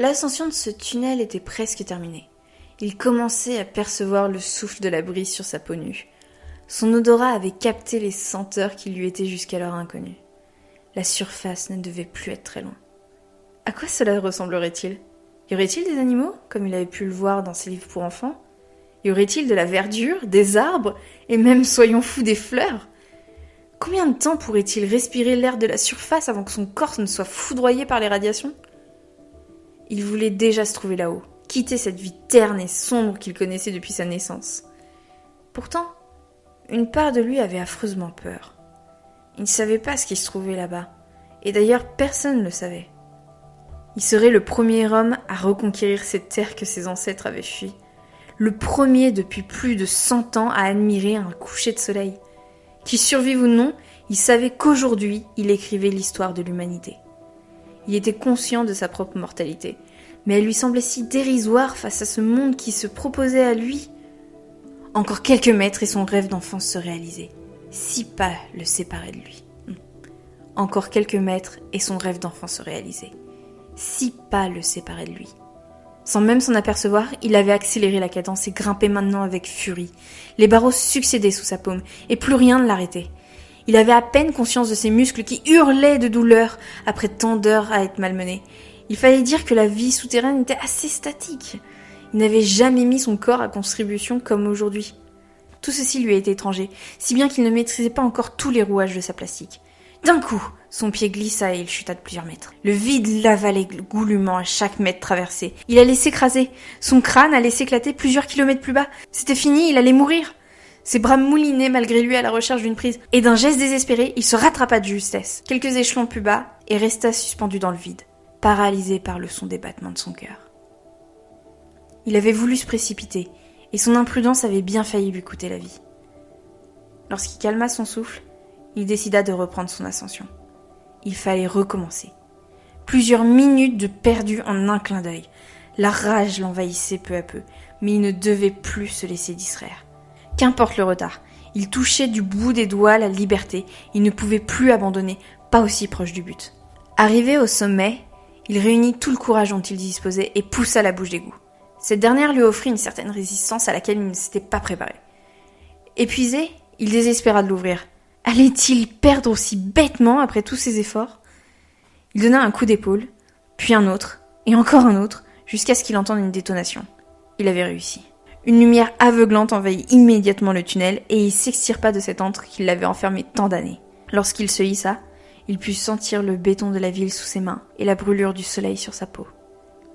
L'ascension de ce tunnel était presque terminée. Il commençait à percevoir le souffle de la brise sur sa peau nue. Son odorat avait capté les senteurs qui lui étaient jusqu'alors inconnues. La surface ne devait plus être très loin. À quoi cela ressemblerait-il ? Y aurait-il des animaux, comme il avait pu le voir dans ses livres pour enfants ? Y aurait-il de la verdure, des arbres, et même, soyons fous, des fleurs ? Combien de temps pourrait-il respirer l'air de la surface avant que son corps ne soit foudroyé par les radiations ? Il voulait déjà se trouver là-haut, quitter cette vie terne et sombre qu'il connaissait depuis sa naissance. Pourtant, une part de lui avait affreusement peur. Il ne savait pas ce qui se trouvait là-bas, et d'ailleurs personne ne le savait. Il serait le premier homme à reconquérir cette terre que ses ancêtres avaient fui, le premier depuis plus de 100 ans à admirer un coucher de soleil. Qu'il survive ou non, il savait qu'aujourd'hui, il écrivait l'histoire de l'humanité. Il était conscient de sa propre mortalité, mais elle lui semblait si dérisoire face à ce monde qui se proposait à lui. Encore quelques mètres et son rêve d'enfance se réalisait. 6 pas le séparaient de lui. Encore quelques mètres et son rêve d'enfant se réalisait. 6 pas le séparaient de lui. Sans même s'en apercevoir, il avait accéléré la cadence et grimpait maintenant avec furie. Les barreaux succédaient sous sa paume et plus rien ne l'arrêtait. Il avait à peine conscience de ses muscles qui hurlaient de douleur après tant d'heures à être malmenés. Il fallait dire que la vie souterraine était assez statique. Il n'avait jamais mis son corps à contribution comme aujourd'hui. Tout ceci lui était étranger, si bien qu'il ne maîtrisait pas encore tous les rouages de sa plastique. D'un coup, son pied glissa et il chuta de plusieurs mètres. Le vide l'avalait goulûment à chaque mètre traversé. Il allait s'écraser. Son crâne allait s'éclater plusieurs kilomètres plus bas. C'était fini, il allait mourir. Ses bras moulinaient malgré lui à la recherche d'une prise. Et d'un geste désespéré, il se rattrapa de justesse. Quelques échelons plus bas et resta suspendu dans le vide, paralysé par le son des battements de son cœur. Il avait voulu se précipiter, et son imprudence avait bien failli lui coûter la vie. Lorsqu'il calma son souffle, il décida de reprendre son ascension. Il fallait recommencer. Plusieurs minutes de perdu en un clin d'œil. La rage l'envahissait peu à peu, mais il ne devait plus se laisser distraire. Qu'importe le retard, il touchait du bout des doigts la liberté, il ne pouvait plus abandonner, pas aussi proche du but. Arrivé au sommet, il réunit tout le courage dont il disposait et poussa la bouche d'égout. Cette dernière lui offrit une certaine résistance à laquelle il ne s'était pas préparé. Épuisé, il désespéra de l'ouvrir. Allait-il perdre aussi bêtement après tous ses efforts ? Il donna un coup d'épaule, puis un autre, et encore un autre, jusqu'à ce qu'il entende une détonation. Il avait réussi. Une lumière aveuglante envahit immédiatement le tunnel, et il s'extirpa de cet antre qui l'avait enfermé tant d'années. Lorsqu'il se hissa, il put sentir le béton de la ville sous ses mains, et la brûlure du soleil sur sa peau.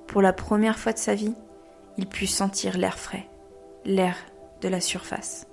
Pour la première fois de sa vie, il put sentir l'air frais, l'air de la surface.